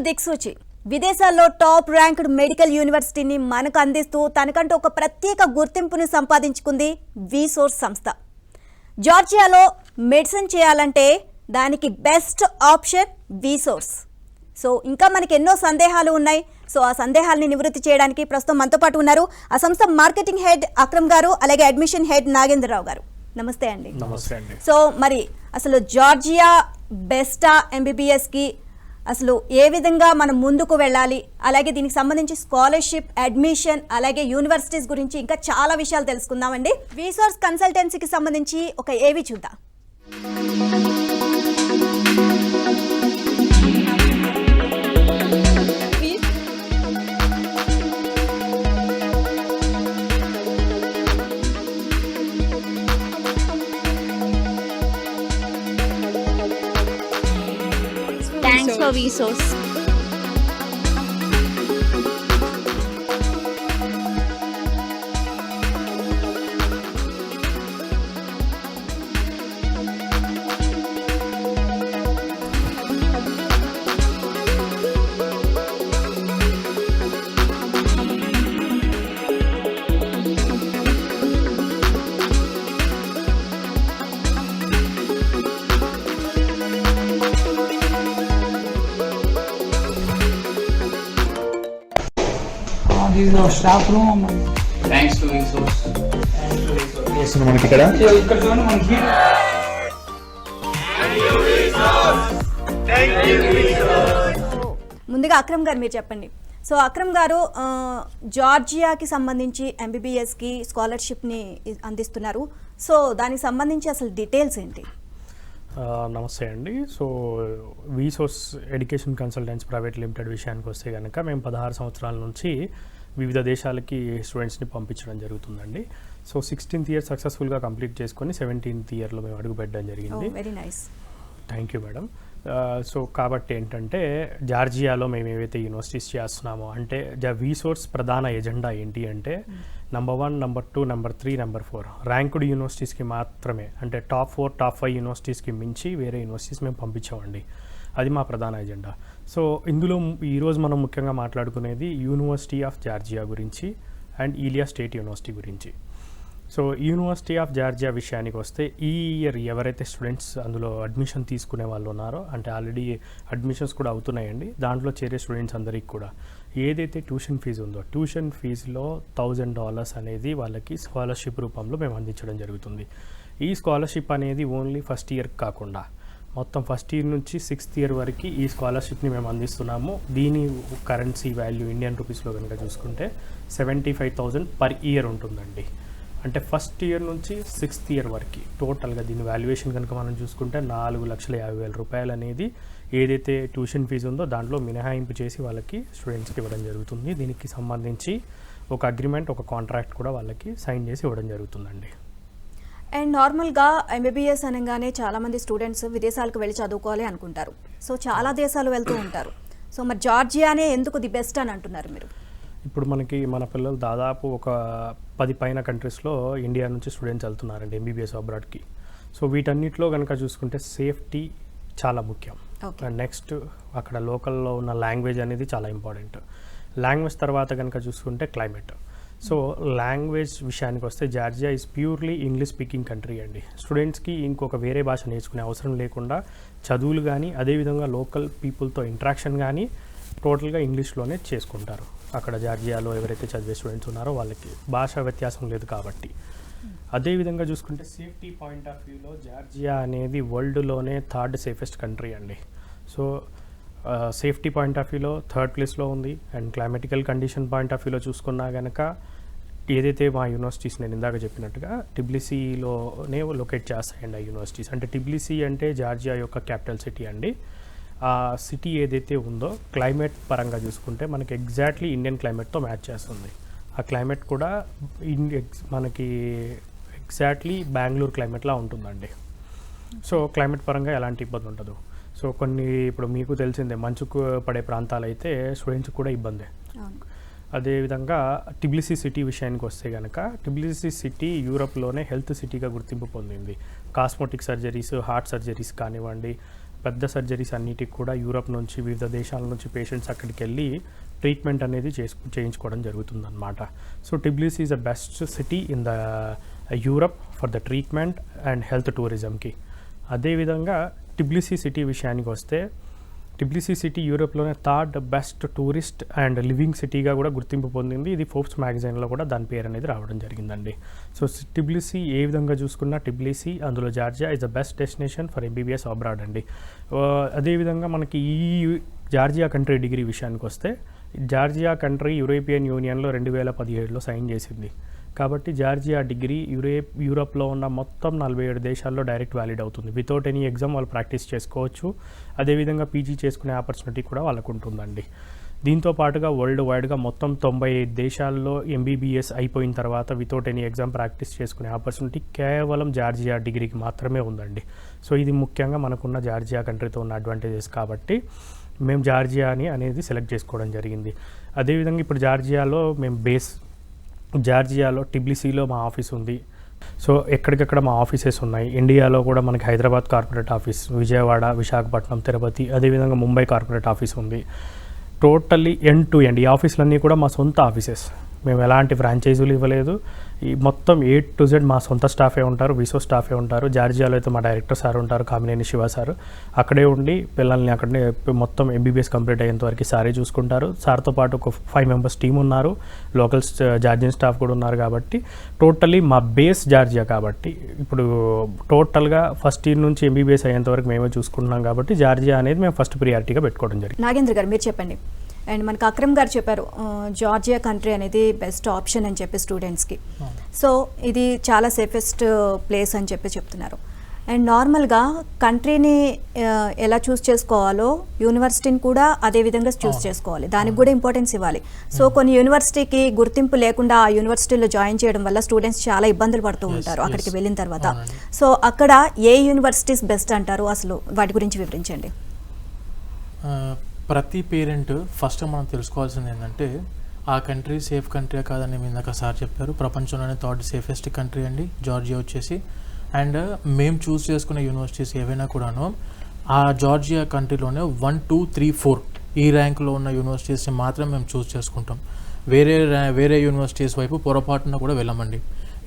దిక్సూచి విదేశాల్లో top ranked medical యూనివర్సిటీని మనకు అందిస్తూ తనకంటూ ఒక ప్రత్యేక గుర్తింపును సంపాదించుకుంది విసోర్స్ సంస్థ. జార్జియాలో మెడిసిన్ చేయాలంటే దానికి బెస్ట్ ఆప్షన్ విసోర్స్. సో ఇంకా మనకి ఎన్నో సందేహాలు ఉన్నాయి. సో ఆ సందేహాలని నివృత్తి చేయడానికి ప్రస్తుతం మనతో పాటు ఉన్నారు ఆ సంస్థ మార్కెటింగ్ హెడ్ అక్రమ్ గారు, అలాగే అడ్మిషన్ హెడ్ నాగేంద్రరావు గారు. నమస్తే అండి. నమస్తే అండి. సో మరి అసలు జార్జియా బెస్టా ఎంబీబీఎస్కి అసలు ఏ విధంగా మనం ముందుకు వెళ్ళాలి, అలాగే దీనికి సంబంధించి స్కాలర్షిప్, అడ్మిషన్, అలాగే యూనివర్సిటీస్ గురించి ఇంకా చాలా విషయాలు తెలుసుకుందామండి. విసోర్స్ కన్సల్టెన్సీకి సంబంధించి ఒక ఏవి చూద్దాం. Thanks for Visos. This is our staff room. Thanks to Visos. మనకి ఇక్కడ చూడండి మనకి ముందుగా అక్రమ్ గారు మీరు చెప్పండి. సో అక్రమ్ గారు, జార్జియాకి సంబంధించి ఎంబీబీఎస్కి స్కాలర్షిప్ని అందిస్తున్నారు. సో దానికి సంబంధించి అసలు డీటెయిల్స్ ఏంటి? నమస్తే అండి. సో విసోస్ ఎడ్యుకేషన్ కన్సల్టెన్సీ ప్రైవేట్ లిమిటెడ్ విషయానికి వస్తే కనుక మేము 16 సంవత్సరాల నుంచి వివిధ దేశాలకి స్టూడెంట్స్ని పంపించడం జరుగుతుందండి. సో 16th ఇయర్ సక్సెస్ఫుల్గా కంప్లీట్ చేసుకొని 17th ఇయర్లో మేము అడుగుపెట్టడం జరిగింది. Very nice. Thank you madam. So కాబట్టి ఏంటంటే జార్జియాలో మేము ఏవైతే యూనివర్సిటీస్ చేస్తున్నామో అంటే విసోర్స్ ప్రధాన ఎజెండా ఏంటి అంటే number 1, number 2, number 3, number 4 ranked యూనివర్సిటీస్కి మాత్రమే, అంటే టాప్ 4, టాప్ 5 యూనివర్సిటీస్కి మించి వేరే యూనివర్సిటీస్ మేము పంపించామండి. అది మా ప్రధాన ఎజెండా. సో ఇందులో ఈరోజు మనం ముఖ్యంగా మాట్లాడుకునేది యూనివర్సిటీ ఆఫ్ జార్జియా గురించి అండ్ ఈలియా స్టేట్ యూనివర్సిటీ గురించి. సో యూనివర్సిటీ ఆఫ్ జార్జియా విషయానికి వస్తే ఈ ఇయర్ ఎవరైతే స్టూడెంట్స్ అందులో అడ్మిషన్ తీసుకునే వాళ్ళు ఉన్నారో, అంటే ఆల్రెడీ అడ్మిషన్స్ కూడా అవుతున్నాయండి, దాంట్లో చేరే స్టూడెంట్స్ అందరికీ కూడా ఏదైతే ట్యూషన్ ఫీజు ఉందో ట్యూషన్ ఫీజులో $1000 అనేది వాళ్ళకి స్కాలర్షిప్ రూపంలో మేము అందించడం జరుగుతుంది. ఈ స్కాలర్షిప్ అనేది ఓన్లీ ఫస్ట్ ఇయర్ కాకుండా మొత్తం ఫస్ట్ ఇయర్ నుంచి 6th ఇయర్ వరకు ఈ స్కాలర్షిప్ని మేము అందిస్తున్నాము. దీని కరెన్సీ వాల్యూ ఇండియన్ రూపీస్లో కనుక చూసుకుంటే 75,000 పర్ ఇయర్ ఉంటుందండి. అంటే ఫస్ట్ ఇయర్ నుంచి 6th ఇయర్ వరకు టోటల్గా దీని వాల్యుయేషన్ కనుక మనం చూసుకుంటే 4,50,000 రూపాయలు అనేది ఏదైతే ట్యూషన్ ఫీజు ఉందో దాంట్లో మినహాయింపు చేసి వాళ్ళకి స్టూడెంట్స్కి ఇవ్వడం జరుగుతుంది. దీనికి సంబంధించి ఒక అగ్రిమెంట్, ఒక కాంట్రాక్ట్ కూడా వాళ్ళకి సైన్ చేసి ఇవ్వడం జరుగుతుందండి. అండ్ నార్మల్గా ఎంబీబీఎస్ అనగానే చాలామంది స్టూడెంట్స్ విదేశాలకు వెళ్ళి చదువుకోవాలి అనుకుంటారు. సో చాలా దేశాలు వెళ్తూ ఉంటారు. సో మరి జార్జియానే ఎందుకు ది బెస్ట్ అని అంటున్నారు మీరు? ఇప్పుడు మన పిల్లలు దాదాపు ఒక 10 పైన కంట్రీస్లో ఇండియా నుంచి స్టూడెంట్స్ వెళ్తున్నారండి ఎంబీబీఎస్ అబ్రాడ్కి. సో వీటన్నిటిలో కనుక చూసుకుంటే సేఫ్టీ చాలా ముఖ్యం. నెక్స్ట్ అక్కడ లోకల్లో ఉన్న లాంగ్వేజ్ అనేది చాలా ఇంపార్టెంట్. లాంగ్వేజ్ తర్వాత కనుక చూసుకుంటే క్లైమేట్. సో లాంగ్వేజ్ విషయానికి వస్తే Georgia is purely English speaking country అండి. స్టూడెంట్స్కి ఇంకొక వేరే భాష నేర్చుకునే అవసరం లేకుండా చదువులు కానీ అదేవిధంగా లోకల్ పీపుల్తో ఇంటరాక్షన్ కానీ టోటల్గా ఇంగ్లీష్లోనే చేసుకుంటారు. అక్కడ జార్జియాలో ఎవరైతే చదివే స్టూడెంట్స్ ఉన్నారో వాళ్ళకి భాషా వ్యత్యాసం లేదు కాబట్టి. అదేవిధంగా చూసుకుంటే సేఫ్టీ పాయింట్ ఆఫ్ వ్యూలో జార్జియా అనేది వరల్డ్లోనే 3rd సేఫెస్ట్ కంట్రీ అండి. సో సేఫ్టీ పాయింట్ ఆఫ్ వ్యూలో 3rd ప్లేస్లో ఉంది. అండ్ క్లైమాటికల్ కండిషన్ పాయింట్ ఆఫ్ వ్యూలో చూసుకున్నా కనుక ఏదైతే మా యూనివర్సిటీస్ నేను ఇందాక చెప్పినట్టుగా టిబ్లిసీలోనే లొకేట్ చేస్తాయండి ఆ యూనివర్సిటీస్. అంటే టిబ్లిసీ అంటే జార్జియా యొక్క క్యాపిటల్ సిటీ అండి. ఆ సిటీ ఏదైతే ఉందో క్లైమేట్ పరంగా చూసుకుంటే మనకి ఎగ్జాక్ట్లీ ఇండియన్ క్లైమేట్తో మ్యాచ్ చేస్తుంది. ఆ క్లైమేట్ కూడా మనకి ఎగ్జాక్ట్లీ బెంగళూరు క్లైమేట్లా ఉంటుందండి. సో క్లైమేట్ పరంగా ఎలాంటి ఇబ్బంది ఉండదు. సో కొన్ని ఇప్పుడు మీకు తెలిసిందే మంచుకు పడే ప్రాంతాలు అయితే స్టూడెంట్స్కి కూడా ఇబ్బందే. అదేవిధంగా టిబ్లిసీ సిటీ విషయానికి వస్తే కనుక టిబ్లిసీ సిటీ యూరప్లోనే హెల్త్ సిటీగా గుర్తింపు పొందింది. కాస్మెటిక్ సర్జరీస్, హార్ట్ సర్జరీస్ కానివ్వండి, పెద్ద సర్జరీస్ అన్నిటికి కూడా యూరప్ నుంచి వివిధ దేశాల నుంచి పేషెంట్స్ అక్కడికి వెళ్ళి ట్రీట్మెంట్ అనేది చేయించుకోవడం జరుగుతుందన్నమాట. So Tbilisi is the best city in the Europe for the treatment and health టూరిజంకి. అదేవిధంగా టిబ్లిసీ సిటీ విషయానికి వస్తే టిబ్లిసీ సిటీ యూరోప్లోనే third best tourist and living సిటీగా కూడా గుర్తింపు పొందింది. ఇది ఫోర్బ్స్ మ్యాగజైన్లో కూడా దాని పేరు అనేది రావడం జరిగిందండి. సో టిబ్లిసీ ఏ విధంగా చూసుకున్నా టిబ్లిసీ అందులో Georgia is the best destination for MBBS abroad అండి. అదేవిధంగా మనకి ఈ జార్జియా కంట్రీ డిగ్రీ విషయానికి వస్తే జార్జియా కంట్రీ యూరోపియన్ యూనియన్లో 2017లో సైన్ చేసింది. కాబట్టి జార్జియా డిగ్రీ యూరోప్లో ఉన్న మొత్తం 47 దేశాల్లో డైరెక్ట్ వ్యాలిడ్ అవుతుంది. వితౌట్ ఎనీ ఎగ్జామ్ వాళ్ళు ప్రాక్టీస్ చేసుకోవచ్చు. అదేవిధంగా పీజీ చేసుకునే ఆపర్చునిటీ కూడా వాళ్ళకు ఉంటుందండి. దీంతో పాటుగా వరల్డ్ వైడ్గా మొత్తం 95 దేశాల్లో ఎంబీబీఎస్ అయిపోయిన తర్వాత వితౌట్ ఎనీ ఎగ్జామ్ ప్రాక్టీస్ చేసుకునే ఆపర్చునిటీ కేవలం జార్జియా డిగ్రీకి మాత్రమే ఉందండి. సో ఇది ముఖ్యంగా మనకున్న జార్జియా కంట్రీతో ఉన్న అడ్వాంటేజెస్ కాబట్టి మేము జార్జియాని అనేది సెలెక్ట్ చేసుకోవడం జరిగింది. అదేవిధంగా ఇప్పుడు జార్జియాలో మేము జార్జియాలో టిబ్లిసీలో మా ఆఫీస్ ఉంది. సో ఎక్కడికక్కడ మా ఆఫీసెస్ ఉన్నాయి. ఇండియాలో కూడా మనకి హైదరాబాద్ కార్పొరేట్ ఆఫీస్, విజయవాడ, విశాఖపట్నం, తిరుపతి, అదేవిధంగా ముంబై కార్పొరేట్ ఆఫీస్ ఉంది. టోటల్లీ ఎండ్ టు ఎండ్ ఈ ఆఫీసులన్నీ కూడా మా సొంత ఆఫీసెస్. మేము ఎలాంటి ఫ్రాంచైజీలు ఇవ్వలేదు. ఈ మొత్తం A to Z మా సొంత స్టాఫే ఉంటారు, విసో స్టాఫే ఉంటారు. జార్జియాలో అయితే మా డైరెక్టర్ సార్ ఉంటారు, కామినేని శివ సార్. అక్కడే ఉండి పిల్లల్ని అక్కడనే మొత్తం ఎంబీబీఎస్ కంప్లీట్ అయ్యేంత వరకు సారే చూసుకుంటారు. సార్తో పాటు ఒక 5 members టీమ్ ఉన్నారు, లోకల్ జార్జియన్ స్టాఫ్ కూడా ఉన్నారు. కాబట్టి టోటల్లీ మా బేస్ జార్జియా. కాబట్టి ఇప్పుడు టోటల్గా ఫస్ట్ ఇయర్ నుంచి ఎంబీబీఎస్ అయ్యేంత వరకు మేమే చూసుకుంటున్నాం. కాబట్టి జార్జియా అనేది మేము ఫస్ట్ ప్రియారిటీగా పెట్టుకోవడం జరిగింది. నాగేంద్ర గారు మీరు చెప్పండి. అండ్ మనకు అక్రమ్ గారు చెప్పారు జార్జియా కంట్రీ అనేది బెస్ట్ ఆప్షన్ అని చెప్పి స్టూడెంట్స్కి. సో ఇది చాలా సేఫెస్ట్ ప్లేస్ అని చెప్పి చెప్తున్నారు. అండ్ నార్మల్గా కంట్రీని ఎలా చూస్ చేసుకోవాలో యూనివర్సిటీని కూడా అదే విధంగా చూస్ చేసుకోవాలి, దానికి కూడా ఇంపార్టెన్స్ ఇవ్వాలి. సో కొన్ని యూనివర్సిటీకి గుర్తింపు లేకుండా ఆ యూనివర్సిటీలో జాయిన్ చేయడం వల్ల స్టూడెంట్స్ చాలా ఇబ్బందులు పడుతూ ఉంటారు అక్కడికి వెళ్ళిన తర్వాత. సో అక్కడ ఏ యూనివర్సిటీస్ బెస్ట్ అంటారు, అసలు వాటి గురించి వివరించండి. ప్రతి పేరెంట్ ఫస్ట్ మనం తెలుసుకోవాల్సింది ఏంటంటే ఆ కంట్రీ సేఫ్ కంట్రీ కాదని ఇందాక సార్ చెప్పారు. ప్రపంచంలోనే థర్డ్ సేఫెస్ట్ కంట్రీ అండి జార్జియా వచ్చేసి. అండ్ మేము చూస్ చేసుకునే యూనివర్సిటీస్ ఏవైనా కూడాను ఆ జార్జియా కంట్రీలోనే 1, 2, 3, 4 ఈ ర్యాంక్లో ఉన్న యూనివర్సిటీస్ని మాత్రం మేము చూస్ చేసుకుంటాం. వేరే యూనివర్సిటీస్ వైపు పొరపాటున కూడా వెళ్ళమండి.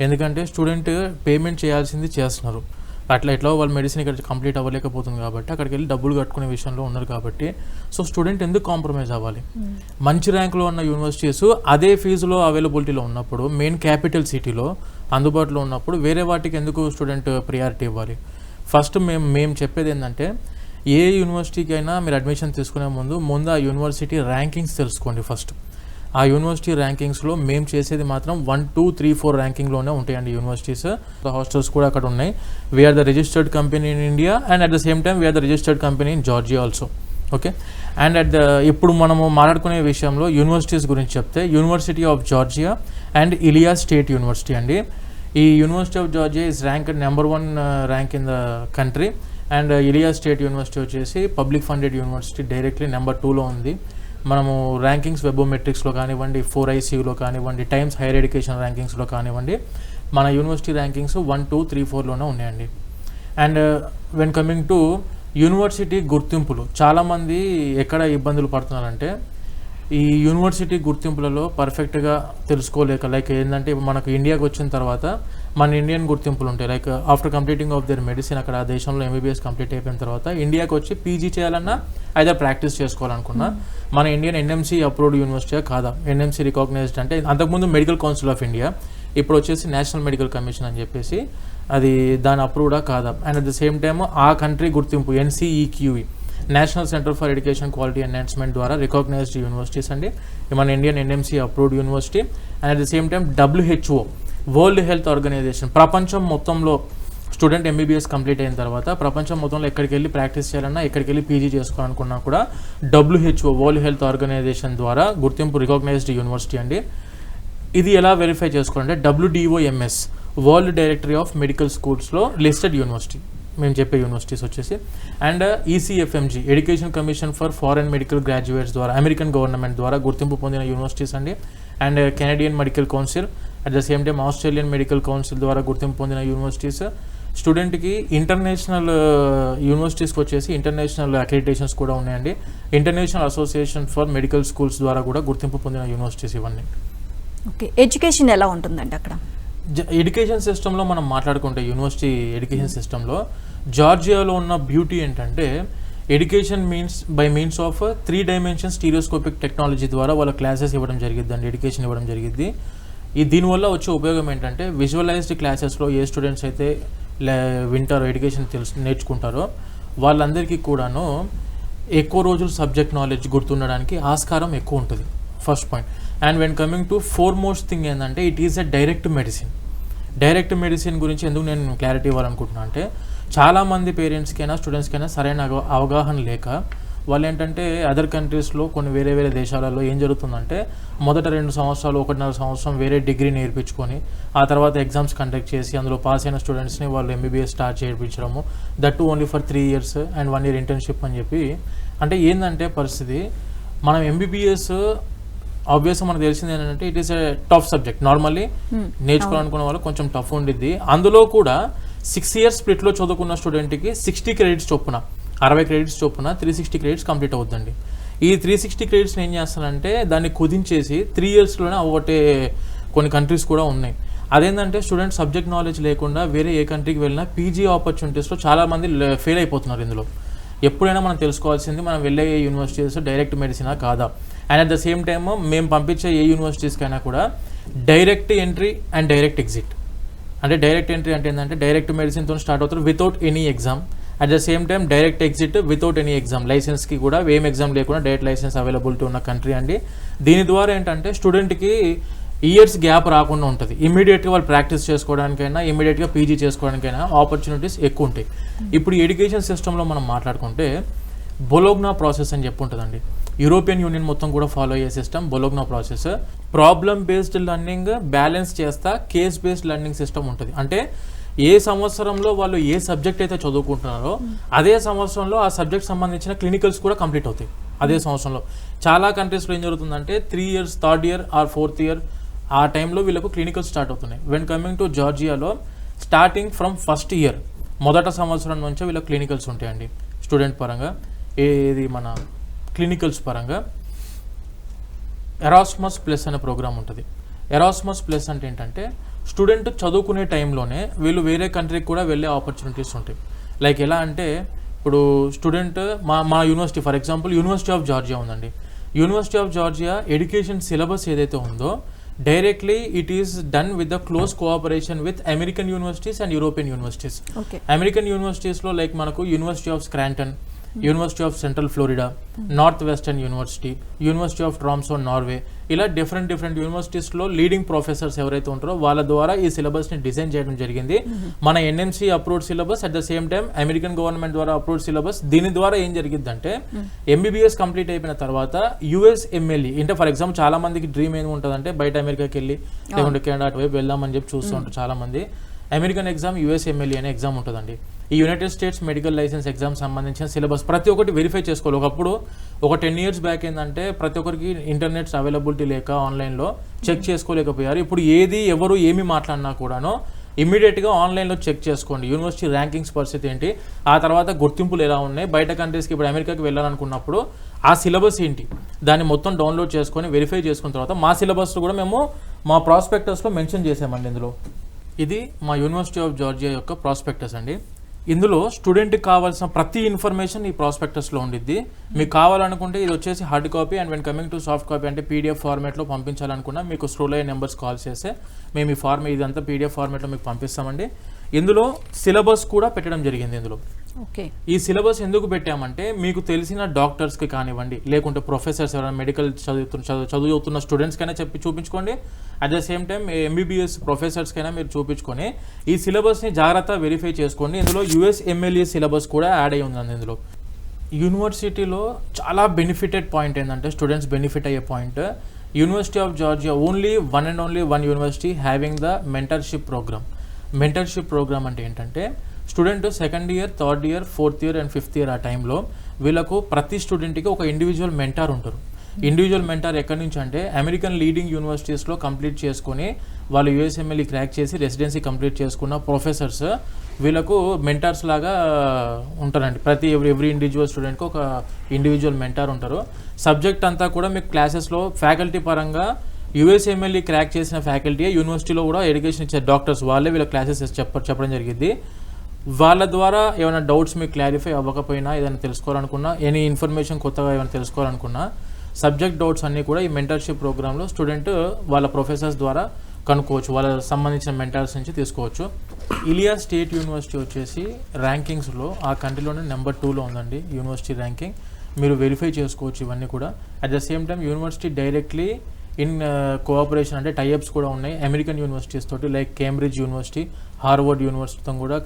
ఎందుకంటే స్టూడెంట్ పేమెంట్ చేయాల్సింది చేస్తున్నారు, అట్లా ఎట్లా వాళ్ళు మెడిసిన్ ఇక్కడ కంప్లీట్ అవ్వలేకపోతుంది కాబట్టి అక్కడికి వెళ్ళి డబ్బులు కట్టుకునే విషయంలో ఉన్నారు. కాబట్టి సో స్టూడెంట్ ఎందుకు కాంప్రమైజ్ అవ్వాలి? మంచి ర్యాంక్లో ఉన్న యూనివర్సిటీస్ అదే ఫీజులో అవైలబిలిటీలో ఉన్నప్పుడు, మెయిన్ క్యాపిటల్ సిటీలో అందుబాటులో ఉన్నప్పుడు వేరే వాటికి ఎందుకు స్టూడెంట్ ప్రియారిటీ ఇవ్వాలి? ఫస్ట్ మేము చెప్పేది ఏంటంటే ఏ యూనివర్సిటీకి అయినా మీరు అడ్మిషన్ తీసుకునే ముందు ఆ యూనివర్సిటీ ర్యాంకింగ్స్ తెలుసుకోండి. ఫస్ట్ ఆ యూనివర్సిటీ ర్యాంకింగ్స్లో మేము చేసేది మాత్రం 1, 2, 3, 4 ర్యాంకింగ్లోనే ఉంటాయండి యూనివర్సిటీస్. హాస్టల్స్ కూడా అక్కడ ఉన్నాయి. We're the registered company in India and at the same time we're the registered company in Georgia also. Okay. And ఇప్పుడు మనము మాట్లాడుకునే విషయంలో యూనివర్సిటీస్ గురించి చెప్తే university of Georgia and Ilia state university అండి. ఈ university of Georgia is ranked number 1 rank in the country. And Ilia state university వచ్చేసి public funded university, directly number 2లో ఉంది. మనము ర్యాంకింగ్స్ వెబోమెట్రిక్స్లో కానివ్వండి, 4ICUలో కానివ్వండి, టైమ్స్ హైయర్ ఎడ్యుకేషన్ ర్యాంకింగ్స్లో కానివ్వండి, మన యూనివర్సిటీ ర్యాంకింగ్స్ 1, 2, 3, 4లోనే ఉన్నాయండి. And when coming to university గుర్తింపులు, చాలామంది ఎక్కడ ఇబ్బందులు పడుతున్నారంటే ఈ యూనివర్సిటీ గుర్తింపులలో పర్ఫెక్ట్గా తెలుసుకోలేక, లైక్ ఏంటంటే మనకు ఇండియాకి వచ్చిన తర్వాత మన ఇండియన్ గుర్తింపులు ఉంటాయి. Like after completing of their medicine అక్కడ ఆ దేశంలో ఎంబీబీఎస్ కంప్లీట్ అయిపోయిన తర్వాత ఇండియాకి వచ్చి పీజీ చేయాలన్నా ఐదర్ ప్రాక్టీస్ చేసుకోవాలనుకున్నా మన ఇండియన్ NMC అప్రూవ్డ్ యూనివర్సిటీ కాదా, NMC రికాగ్నైజ్డ్ అంటే అంతకుముందు మెడికల్ కౌన్సిల్ ఆఫ్ ఇండియా, ఇప్పుడు వచ్చేసి నేషనల్ మెడికల్ కమిషన్ అని చెప్పేసి అది దాని అప్రూవ్డా కాదా. And at the same time ఆ కంట్రీ గుర్తింపు NCEQE national centre for education quality enhancement ద్వారా రికాగ్నైజ్డ్ యూనివర్సిటీస్ అండి. మన Indian NMC approved university. And at the same time WHO world health organisation ప్రపంచం మొత్తంలో స్టూడెంట్ MBBS కంప్లీట్ అయిన తర్వాత ప్రపంచం మొత్తంలో ఎక్కడికి వెళ్ళి ప్రాక్టీస్ చేయాలన్నా, ఎక్కడికి వెళ్ళి పీజీ చేసుకోవాలనుకున్నా కూడా WHO వరల్డ్ హెల్త్ ఆర్గనైజేషన్ ద్వారా గుర్తింపు రికాగ్నైజ్డ్ యూనివర్సిటీ అండి. ఇది ఎలా వెరిఫై చేసుకోవాలంటే WDOMS world directory of medical స్కూల్స్లో లిస్టెడ్ యూనివర్సిటీ మేము చెప్పే యూనివర్సిటీస్ వచ్చేసి. And ECFMG education commission for foreign medical graduates ద్వారా అమెరికన్ గవర్నమెంట్ ద్వారా గుర్తింపు పొందిన యూనివర్సిటీస్ అండి. And Canadian medical council, at the same time Australian medical council ద్వారా గుర్తింపు పొందిన యూనివర్సిటీస్. స్టూడెంట్కి ఇంటర్నేషనల్ యూనివర్సిటీస్కి వచ్చేసి ఇంటర్నేషనల్ అక్రిడిటేషన్స్ కూడా ఉన్నాయండి. International association for medical schools ద్వారా కూడా గుర్తింపు పొందిన యూనివర్సిటీస్ ఇవన్నీ. ఓకే, ఎడ్యుకేషన్ ఎలా ఉంటుందండి అక్కడ? ఎడ్యుకేషన్ సిస్టంలో మనం మాట్లాడుకుంటే యూనివర్సిటీ ఎడ్యుకేషన్ సిస్టంలో జార్జియాలో ఉన్న బ్యూటీ ఏంటంటే education by means of 3 dimension stereoscopic technology ద్వారా వాళ్ళ క్లాసెస్ ఇవ్వడం జరిగిద్దండి, ఎడ్యుకేషన్ ఇవ్వడం జరిగిద్ది. దీనివల్ల వచ్చే ఉపయోగం ఏంటంటే విజువలైజ్డ్ క్లాసెస్లో ఏ స్టూడెంట్స్ అయితే వింటారో, ఎడ్యుకేషన్ నేర్చుకుంటారో వాళ్ళందరికీ కూడాను ఎక్కువ రోజులు సబ్జెక్ట్ నాలెడ్జ్ గుర్తుండడానికి ఆస్కారం ఎక్కువ ఉంటుంది, first point. And when coming to foremost thing ఏంటంటే it is a direct medicine గురించి ఎందుకు నేను క్లారిటీ ఇవ్వాలనుకుంటున్నాను అంటే చాలామంది పేరెంట్స్కైనా స్టూడెంట్స్కైనా సరైన అవగాహన లేక వాళ్ళు ఏంటంటే అదర్ కంట్రీస్లో కొన్ని వేరే దేశాలలో ఏం జరుగుతుందంటే మొదట 2 సంవత్సరాలు 1.5 సంవత్సరం వేరే డిగ్రీ నేర్పించుకొని ఆ తర్వాత ఎగ్జామ్స్ కండక్ట్ చేసి అందులో పాస్ అయిన స్టూడెంట్స్ని వాళ్ళు ఎంబీబీఎస్ స్టార్ట్ చేయించడము, that to only for 3 years and 1 year internship అని చెప్పి. అంటే ఏంటంటే పరిస్థితి, మనం ఎంబీబీఎస్ ఆబ్వియస్గా మనకు తెలిసింది ఏంటంటే it is a tough subject. Normally నేర్చుకోవాలనుకున్న వాళ్ళు కొంచెం టఫ్ ఉండిద్ది. అందులో కూడా 6 years స్ప్లిట్లో చదువుకున్న స్టూడెంట్కి 60 credits చొప్పున 60 credits చొప్పున 360 credits కంప్లీట్ అవుతుందండి. ఈ 360 credits ఏం చేస్తానంటే దాన్ని కుదించేసి 3 yearsలోనే అవ్వటే కొన్ని కంట్రీస్ కూడా ఉన్నాయి. అదేంటంటే స్టూడెంట్ సబ్జెక్ట్ నాలెడ్జ్ లేకుండా వేరే ఏ కంట్రీకి వెళ్ళినా పీజీ ఆపర్చునిటీస్లో చాలామంది ఫెయిల్ అయిపోతున్నారు. ఇందులో ఎప్పుడైనా మనం తెలుసుకోవాల్సింది మనం వెళ్ళే ఏ యూనివర్సిటీస్ డైరెక్ట్ మెడిసినా కాదా. And at the same time మేము పంపించే ఏ యూనివర్సిటీస్కైనా కూడా direct entry and direct exit. అంటే డైరెక్ట్ ఎంట్రీ అంటే ఏంటంటే డైరెక్ట్ మెడిసిన్తో స్టార్ట్ అవుతారు without any exam. At the same time direct exit without any exam, లైసెన్స్కి కూడా ఏం ఎగ్జామ్ లేకుండా డైరెక్ట్ లైసెన్స్ అవైలబిలిటీ ఉన్న కంట్రీ అండి. దీని ద్వారా ఏంటంటే స్టూడెంట్కి ఇయర్స్ గ్యాప్ రాకుండా ఉంటుంది. ఇమీడియట్గా వాళ్ళు ప్రాక్టీస్ చేసుకోవడానికైనా ఇమీడియట్గా పీజీ చేసుకోవడానికైనా ఆపర్చునిటీస్ ఎక్కువ ఉంటాయి. ఇప్పుడు ఎడ్యుకేషన్ సిస్టంలో మనం మాట్లాడుకుంటే బొలోగ్నా ప్రాసెస్ అని చెప్పి ఉంటుందండి. యూరోపియన్ యూనియన్ మొత్తం కూడా ఫాలో అయ్యే system Bologna process. Problem based learning balance చేస్తా కేస్ బేస్డ్ లెర్నింగ్ సిస్టమ్ ఉంటుంది. అంటే ఏ సంవత్సరంలో వాళ్ళు ఏ సబ్జెక్ట్ అయితే చదువుకుంటున్నారో అదే సంవత్సరంలో ఆ సబ్జెక్ట్ సంబంధించిన క్లినికల్స్ కూడా కంప్లీట్ అవుతాయి అదే సంవత్సరంలో. చాలా కంట్రీస్లో ఏం జరుగుతుందంటే 3 years 3rd year are 4th year ఆ టైంలో వీళ్ళకు క్లినికల్ స్టార్ట్ అవుతున్నాయి. వెన్ కమింగ్ టు జార్జియాలో స్టార్టింగ్ ఫ్రమ్ 1st year మొదటి సంవత్సరం నుంచే వీళ్ళకి క్లినికల్స్ ఉంటాయండి. స్టూడెంట్ పరంగా ఏది మన క్లినికల్స్ పరంగా ఎరాస్మస్ ప్లస్ అనే ప్రోగ్రామ్ ఉంటుంది. ఎరాస్మస్ ప్లస్ అంటే ఏంటంటే స్టూడెంట్ చదువుకునే టైంలోనే వీళ్ళు వేరే కంట్రీకి కూడా వెళ్ళే ఆపర్చునిటీస్ ఉంటాయి. లైక్ ఎలా అంటే ఇప్పుడు స్టూడెంట్ మా university for example university of Georgia ఉందండి. University of Georgia education syllabus ఏదైతే ఉందో directly it is done with the close cooperation with American universities and European universities. American యూనివర్సిటీస్లో లైక్ మనకు university of Scranton, university of Central Florida, north western university, university of Tromso Norway, ఇలా different యూనివర్సిటీస్లో leading professors ఎవరైతే ఉంటారో వాళ్ళ ద్వారా ఈ సిలబస్ని డిజైన్ చేయడం జరిగింది. మన NMC approved syllabus, at the same time American government ద్వారా అప్రూవ్డ్ సిలబస్. దీని ద్వారా ఏం జరిగిందంటే ఎంబీబీఎస్ కంప్లీట్ అయిపోయిన తర్వాత యుఎస్ఎంఎల్ఈ అంటే ఫర్ ఎగ్జాంపుల్ చాలా మందికి డ్రీమ్ ఏమి ఉంటుందంటే బయట అమెరికాకి వెళ్ళి లేకుంటే కెనడా అటువైపు వెళ్దామని చెప్పి చూస్తూ ఉంటారు చాలా మంది. అమెరికన్ ఎగ్జామ్ యుఎస్ఎంఎల్ఈ అనే ఎగ్జామ్ ఉంటుందండి. ఈ United States medical licence exam సంబంధించిన సిలబస్ ప్రతి ఒక్కటి వెరిఫై చేసుకోవాలి. ఒకప్పుడు ఒక 10 years బ్యాక్ ఏంటంటే ప్రతి ఒక్కరికి ఇంటర్నెట్స్ అవైలబిలిటీ లేక ఆన్లైన్లో చెక్ చేసుకోలేకపోయారు. ఇప్పుడు ఏది ఎవరు ఏమి మాట్లాడినా కూడాను ఇమ్మీడియట్గా ఆన్లైన్లో చెక్ చేసుకోండి. యూనివర్సిటీ ర్యాంకింగ్స్ పరిస్థితి ఏంటి, ఆ తర్వాత గుర్తింపులు ఎలా ఉన్నాయి, బయట కంట్రీస్కి ఇప్పుడు అమెరికాకి వెళ్ళాలనుకున్నప్పుడు ఆ సిలబస్ ఏంటి దాన్ని మొత్తం డౌన్లోడ్ చేసుకొని వెరిఫై చేసుకున్న తర్వాత మా సిలబస్ కూడా మేము మా ప్రాస్పెక్టస్లో మెన్షన్ చేసామండి. ఇందులో ఇది మా యూనివర్సిటీ ఆఫ్ జార్జియా యొక్క ప్రాస్పెక్టస్ అండి. ఇందులో స్టూడెంట్కి కావాల్సిన ప్రతి ఇన్ఫర్మేషన్ ఈ ప్రాస్పెక్టస్లో ఉండిద్ది. మీకు కావాలనుకుంటే ఇది వచ్చేసి hard copy and when coming to soft copy అంటే పీడిఎఫ్ ఫార్మేట్లో పంపించాలనుకున్నా మీకు స్క్రోల్ అయ్యే నెంబర్స్ కాల్ చేస్తే మేము ఈ ఇదంతా పీడిఎఫ్ ఫార్మేట్లో మీకు పంపిస్తామండి. ఇందులో సిలబస్ కూడా పెట్టడం జరిగింది. ఇందులో ఈ సిలబస్ ఎందుకు పెట్టామంటే మీకు తెలిసిన డాక్టర్స్కి కానివ్వండి లేకుంటే ప్రొఫెసర్స్ ఎవరైనా మెడికల్ చదువుతున్న స్టూడెంట్స్కైనా చూపించుకోండి. At the same time MBBS ప్రొఫెసర్స్కైనా మీరు చూపించుకొని ఈ సిలబస్ని జాగ్రత్త వెరిఫై చేసుకోండి. ఇందులో యుఎస్ఎంఎల్ఈ సిలబస్ కూడా యాడ్ అయ్యి ఉందండి. ఇందులో యూనివర్సిటీలో చాలా బెనిఫిటెడ్ పాయింట్ ఏంటంటే స్టూడెంట్స్ బెనిఫిట్ అయ్యే point university of Georgia only one university having the mentorship programme. Mentorship programme అంటే ఏంటంటే student 2nd year 3rd year 4th year and 5th year ఆ టైంలో వీళ్ళకు ప్రతి స్టూడెంట్కి ఒక ఇండివిజువల్ మెంటార్ ఉంటారు. ఇండివిజువల్ మెంటార్ ఎక్కడి నుంచి అంటే అమెరికన్ లీడింగ్ యూనివర్సిటీస్లో కంప్లీట్ చేసుకొని వాళ్ళు యూఎస్ఎంఎల్ఈ క్రాక్ చేసి రెసిడెన్సీ కంప్లీట్ చేసుకున్న ప్రొఫెసర్స్ వీళ్ళకు మెంటార్స్ లాగా ఉంటారండి. ప్రతి ఎవ్రీ ఇండివిజువల్ స్టూడెంట్కి ఒక ఇండివిజువల్ మెంటార్ ఉంటారు. సబ్జెక్ట్ అంతా కూడా మీకు క్లాసెస్లో ఫ్యాకల్టీ పరంగా యూఎస్ఎంఎల్ఈ క్రాక్ చేసిన ఫ్యాకల్టీ యూనివర్సిటీలో కూడా ఎడ్యుకేషన్ ఇచ్చే డాక్టర్స్ వాళ్ళే వీళ్ళ క్లాసెస్ చెప్పడం జరిగింది. వాళ్ళ ద్వారా ఏమైనా డౌట్స్ మీకు క్లారిఫై అవ్వకపోయినా, ఏదైనా తెలుసుకోవాలనుకున్నా, ఎనీ ఇన్ఫర్మేషన్ కొత్తగా ఏమైనా తెలుసుకోవాలనుకున్నా, సబ్జెక్ట్ డౌట్స్ అన్నీ కూడా ఈ మెంటర్షిప్ ప్రోగ్రాంలో స్టూడెంట్ వాళ్ళ ప్రొఫెసర్స్ ద్వారా కనుక్కోవచ్చు, వాళ్ళ సంబంధించిన మెంటర్స్ నుంచి తీసుకోవచ్చు. ఇలియా స్టేట్ యూనివర్సిటీ వచ్చేసి ర్యాంకింగ్స్లో ఆ కంట్రీలోనే నెంబర్ 2లో ఉందండి యూనివర్సిటీ ర్యాంకింగ్. మీరు వెరిఫై చేసుకోవచ్చు ఇవన్నీ కూడా. At the same time university directly in cooperation అంటే టైఅప్స్ కూడా ఉన్నాయి అమెరికన్ యూనివర్సిటీస్ తోటి, లైక్ కేంబ్రిడ్జ్ యూనివర్సిటీ, హార్వర్డ్ యూనివర్సిటీతో కూడా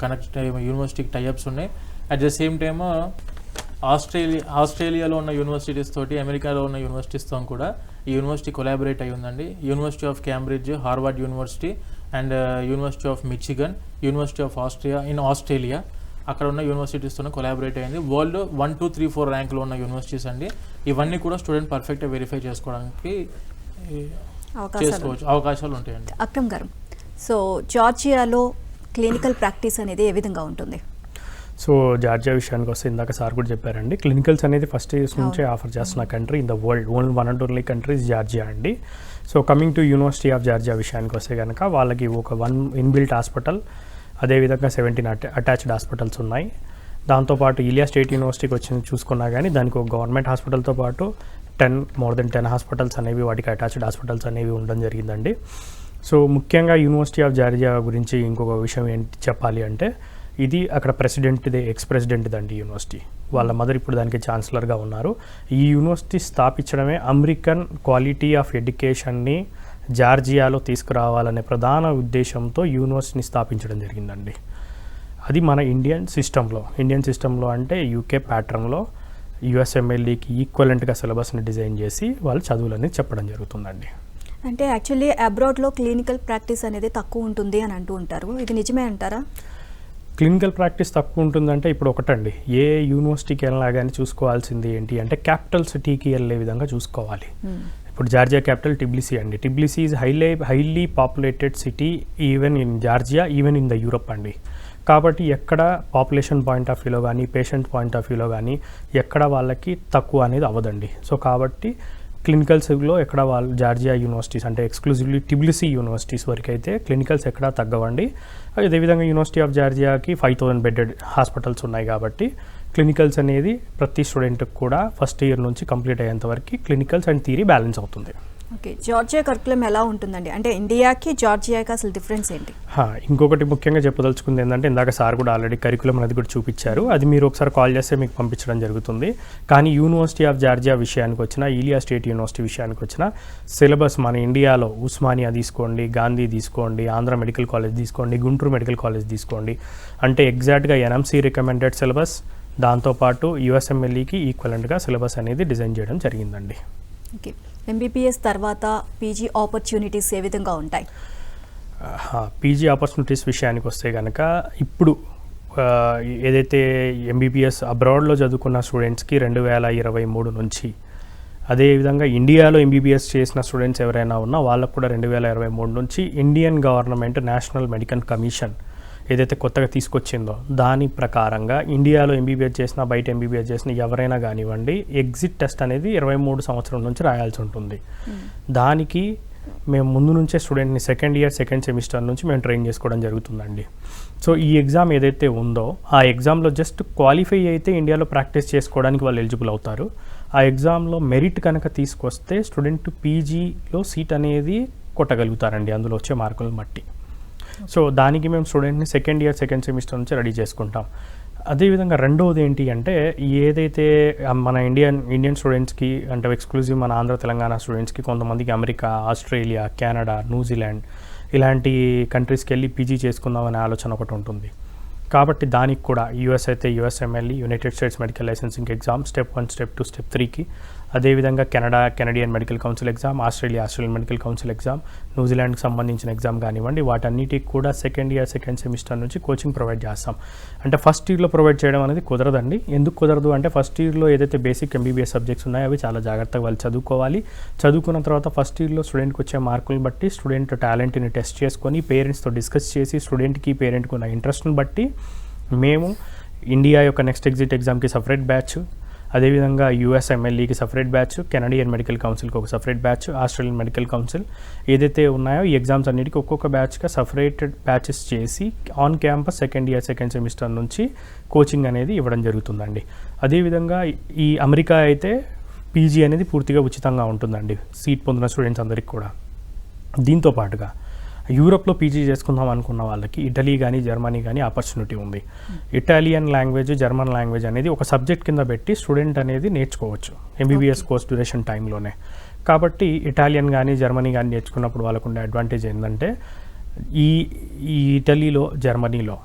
కనెక్ట్ యూనివర్సిటీకి టైఅప్స్ ఉన్నాయి. అట్ ద సేమ్ టైమ్ ఆస్ట్రేలియాలో ఉన్న యూనివర్సిటీస్ తోటి, అమెరికాలో ఉన్న యూనివర్సిటీస్తో కూడా ఈ యూనివర్సిటీ కొలాబరేట్ అయి ఉందండి. University of Cambridge, Harvard university and university of Michigan, university of Australia అక్కడ ఉన్న యూనివర్సిటీస్తో కొలాబరేట్ అయింది. వరల్డ్ 1, 2, 3, 4 ర్యాంక్లో ఉన్న యూనివర్సిటీస్ అండి. ఇవన్నీ కూడా స్టూడెంట్ పర్ఫెక్ట్గా వెరిఫై చేసుకోవడానికి అవకాశాలు ఉంటాయండి. అక్రమ్ గారు, సో జార్జియాలో క్లినికల్ ప్రాక్టీస్ అనేది ఏ విధంగా ఉంటుంది? సో జార్జియా విషయానికి వస్తే ఇందాక సార్ కూడా చెప్పారండి, క్లినికల్స్ అనేది ఫస్ట్ ఇయర్స్ నుంచే ఆఫర్ చేస్తున్న country in the world, only 1 and only countries Georgia అండి. So coming to university of Georgia విషయానికి వస్తే కనుక వాళ్ళకి ఒక 1 ఇన్బిల్ట్ హాస్పిటల్, అదేవిధంగా 17 అటాచ్డ్ హాస్పిటల్స్ ఉన్నాయి. దాంతోపాటు ఇలియా స్టేట్ యూనివర్సిటీకి వచ్చి చూసుకున్నా కానీ దానికి ఒక గవర్నమెంట్ హాస్పిటల్తో పాటు మోర్ దెన్ 10 హాస్పిటల్స్ అనేవి, వాటికి అటాచ్డ్ హాస్పిటల్స్ అనేవి ఉండడం జరిగిందండి. సో ముఖ్యంగా యూనివర్సిటీ ఆఫ్ జార్జియా గురించి ఇంకొక విషయం ఏంటి చెప్పాలి అంటే, ఇది అక్కడ ప్రెసిడెంట్దే, ఎక్స్ ప్రెసిడెంట్ది అండి యూనివర్సిటీ. వాళ్ళ మదర్ ఇప్పుడు దానికి ఛాన్సలర్గా ఉన్నారు. ఈ యూనివర్సిటీ స్థాపించడమే అమెరికన్ క్వాలిటీ ఆఫ్ ఎడ్యుకేషన్ని జార్జియాలో తీసుకురావాలనే ప్రధాన ఉద్దేశంతో యూనివర్సిటీని స్థాపించడం జరిగిందండి. అది మన ఇండియన్ సిస్టంలో అంటే యూకే ప్యాటర్న్లో యుఎస్ఎంఎల్ఈకి ఈక్వలెంట్గా సిలబస్ని డిజైన్ చేసి వాళ్ళు చదువులని చెప్పడం జరుగుతుందండి. అంటే యాక్చువల్లీ అబ్రాడ్లో క్లినికల్ ప్రాక్టీస్ అనేది తక్కువ ఉంటుంది అని అంటూ ఉంటారు, ఇది నిజమే అంటారా? క్లినికల్ ప్రాక్టీస్ తక్కువ ఉంటుందంటే ఇప్పుడు ఒకటండి, ఏ యూనివర్సిటీకి వెళ్ళినా కానీ చూసుకోవాల్సింది ఏంటి అంటే క్యాపిటల్ సిటీకి వెళ్ళే విధంగా చూసుకోవాలి. ఇప్పుడు జార్జియా క్యాపిటల్ టిబ్లిసీ అండి. టిబ్లిసీ is highly populated city even in Georgia, even in the Europe అండి. కాబట్టి ఎక్కడ పాపులేషన్ పాయింట్ ఆఫ్ వ్యూలో కానీ, పేషెంట్ పాయింట్ ఆఫ్ వ్యూలో కానీ ఎక్కడ వాళ్ళకి తక్కువ అనేది అవ్వదండి. సో కాబట్టి క్లినికల్స్లో ఎక్కడ వాళ్ళు జార్జియా యూనివర్సిటీస్ అంటే ఎక్స్క్లూజివ్లీ టిబ్లిసీ యూనివర్సిటీస్ వరకు అయితే క్లినికల్స్ ఎక్కడా తగ్గవండి. అదేవిధంగా యూనివర్సిటీ ఆఫ్ జార్జియాకి 5000 బెడెడ్ హాస్పిటల్స్ ఉన్నాయి కాబట్టి క్లినికల్స్ అనేది ప్రతి స్టూడెంట్కి కూడా ఫస్ట్ ఇయర్ నుంచి కంప్లీట్ అయ్యేంత వరకు క్లినికల్స్ అండ్ థియరీ బ్యాలెన్స్ అవుతుంది. ఓకే, జార్జియా కరికులం ఎలా ఉంటుందండి? అంటే ఇండియాకి జార్జియాకి అసలు డిఫరెన్స్ ఏంటి? ఇంకొకటి ముఖ్యంగా చెప్పదలుచుకుంది ఏంటంటే, ఇందాక సార్ కూడా ఆల్రెడీ కరికులం అనేది కూడా చూపించారు, అది మీరు ఒకసారి కాల్ చేస్తే మీకు పంపించడం జరుగుతుంది. కానీ యూనివర్సిటీ ఆఫ్ జార్జియా విషయానికి వచ్చిన, ఇలియా స్టేట్ యూనివర్సిటీ విషయానికి వచ్చిన సిలబస్ మన ఇండియాలో ఉస్మానియా తీసుకోండి, గాంధీ తీసుకోండి, ఆంధ్ర మెడికల్ కాలేజ్ తీసుకోండి, గుంటూరు మెడికల్ కాలేజ్ తీసుకోండి, అంటే ఎగ్జాక్ట్గా ఎన్ఎంసీ రికమెండెడ్ సిలబస్, దాంతోపాటు యుఎస్ఎంఎల్ఈకి ఈక్వలెంట్గా సిలబస్ అనేది డిజైన్ చేయడం జరిగిందండి. ఓకే, ఎంబీబీఎస్ తర్వాత పీజీ ఆపర్చునిటీస్ ఏ విధంగా ఉంటాయి? పీజీ ఆపర్చునిటీస్ విషయానికి వస్తే కనుక ఇప్పుడు ఏదైతే ఎంబీబీఎస్ అబ్రాడ్లో చదువుకున్న స్టూడెంట్స్కి 2023 నుంచి, అదేవిధంగా ఇండియాలో ఎంబీబీఎస్ చేసిన స్టూడెంట్స్ ఎవరైనా ఉన్నా వాళ్ళకు కూడా 2023 నుంచి Indian government national medical commission ఏదైతే కొత్తగా తీసుకొచ్చిందో దాని ప్రకారంగా ఇండియాలో ఎంబీబీఎస్ చేసినా బయట ఎంబీబీఎస్ చేసినా ఎవరైనా కానివ్వండి ఎగ్జిట్ టెస్ట్ అనేది 23 సంవత్సరం నుంచి రాయాల్సి ఉంటుంది. దానికి మేము ముందు నుంచే స్టూడెంట్ని సెకండ్ సెమిస్టర్ నుంచి మేము ట్రైన్ చేసుకోవడం జరుగుతుందండి. సో ఈ ఎగ్జామ్ ఏదైతే ఉందో ఆ ఎగ్జామ్లో జస్ట్ క్వాలిఫై అయితే ఇండియాలో ప్రాక్టీస్ చేసుకోవడానికి వాళ్ళు ఎలిజిబుల్ అవుతారు. ఆ ఎగ్జామ్లో మెరిట్ కనుక తీసుకొస్తే స్టూడెంట్ పీజీలో సీట్ అనేది కొట్టగలుగుతారండి అందులో వచ్చే మార్కులను బట్టి. సో దానికి మేము స్టూడెంట్ని సెకండ్ సెమిస్టర్ నుంచి రెడీ చేసుకుంటాం. అదేవిధంగా రెండవది ఏంటి అంటే, ఏదైతే మన ఇండియన్ స్టూడెంట్స్కి అంటే ఎక్స్క్లూజివ్ మన ఆంధ్ర తెలంగాణ స్టూడెంట్స్కి కొంతమందికి అమెరికా, ఆస్ట్రేలియా, కెనడా, న్యూజిలాండ్ ఇలాంటి కంట్రీస్కి వెళ్ళి పీజీ చేసుకుందామనే ఆలోచన ఒకటి ఉంటుంది. కాబట్టి దానికి కూడా యూఎస్ అయితే USMLE United States medical licensing exam step 1 step 2 step 3కి, అదేవిధంగా Canadian medical council exam, Australian medical council exam, న్యూజిలాండ్కి సంబంధించిన ఎగ్జామ్ కానివ్వండి, వాటన్నిటికి కూడా సెకండ్ సెమిస్టర్ నుంచి కోచింగ్ ప్రొవైడ్ చేస్తాం. అంటే ఫస్ట్ ఇయర్లో ప్రొవైడ్ చేయడం అనేది కుదరదండి. ఎందుకు కుదరదు అంటే ఫస్ట్ ఇయర్లో ఏదైతే బేసిక్ ఎంబీబీఎస్ సబ్జెక్ట్స్ ఉన్నాయో అవి చాలా జాగ్రత్తగా వాళ్ళు చదువుకోవాలి. చదువుకున్న తర్వాత ఫస్ట్ ఇయర్లో స్టూడెంట్కి వచ్చే మార్కులను బట్టి స్టూడెంట్ టాలెంట్ని టెస్ట్ చేసుకొని పేరెంట్స్తో డిస్కస్ చేసి స్టూడెంట్కి పేరెంట్కి ఉన్న ఇంట్రెస్ట్ని బట్టి మేము ఇండియా యొక్క నెక్స్ట్ ఎగ్జామ్కి సపరేట్ బ్యాచ్, అదేవిధంగా యూఎస్ఎంఎల్ఈకి సపరేట్ బ్యాచ్, కెనడియన్ మెడికల్ కౌన్సిల్కి ఒక separate batch, Australian medical council ఏదైతే ఉన్నాయో ఈ ఎగ్జామ్స్ అన్నిటికీ ఒక్కొక్క బ్యాచ్గా సపరేటెడ్ బ్యాచెస్ చేసి ఆన్ క్యాంపస్ సెకండ్ సెమిస్టర్ నుంచి కోచింగ్ అనేది ఇవ్వడం జరుగుతుందండి. అదేవిధంగా ఈ అమెరికా అయితే పీజీ అనేది పూర్తిగా ఉచితంగా ఉంటుందండి సీట్ పొందిన స్టూడెంట్స్ అందరికీ కూడా. దీంతో పాటుగా యూరోప్లో పీజీ చేసుకుందాం అనుకున్న వాళ్ళకి ఇటలీ కానీ జర్మనీ కానీ ఆపర్చునిటీ ఉంది. ఇటాలియన్ లాంగ్వేజ్, జర్మన్ లాంగ్వేజ్ అనేది ఒక సబ్జెక్ట్ కింద పెట్టి స్టూడెంట్ అనేది నేర్చుకోవచ్చు ఎంబీబీఎస్ కోర్స్ డ్యూరేషన్ టైంలోనే. కాబట్టి ఇటాలియన్ కానీ జర్మనీ కానీ నేర్చుకున్నప్పుడు వాళ్ళకు ఉండే అడ్వాంటేజ్ ఏంటంటే ఈ ఇటలీలో జర్మనీలో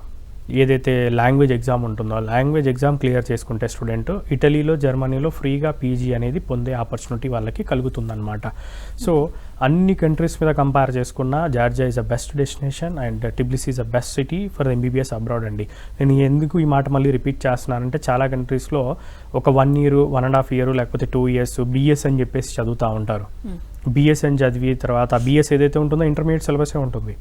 ఏదైతే లాంగ్వేజ్ ఎగ్జామ్ ఉంటుందో లాంగ్వేజ్ ఎగ్జామ్ క్లియర్ చేసుకుంటే స్టూడెంట్ ఇటలీలో జర్మనీలో ఫ్రీగా పీజీ అనేది పొందే ఆపర్చునిటీ వాళ్ళకి కలుగుతుందన్నమాట. సో అన్ని కంట్రీస్ మీద కంపేర్ చేసుకున్న Georgia is a best destination and టిబ్లిసీ is a best city for MBBS abroad అండి. నేను ఎందుకు ఈ మాట మళ్ళీ రిపీట్ చేస్తున్నానంటే చాలా కంట్రీస్లో ఒక 1 year 1.5 year లేకపోతే 2 years బీఎస్ అని చెప్పేసి చదువుతూ ఉంటారు. బీఎస్ అని చదివి తర్వాత బీఎస్ ఏదైతే ఉంటుందో ఇంటర్మీడియట్ సిలబసే ఉంటుంది,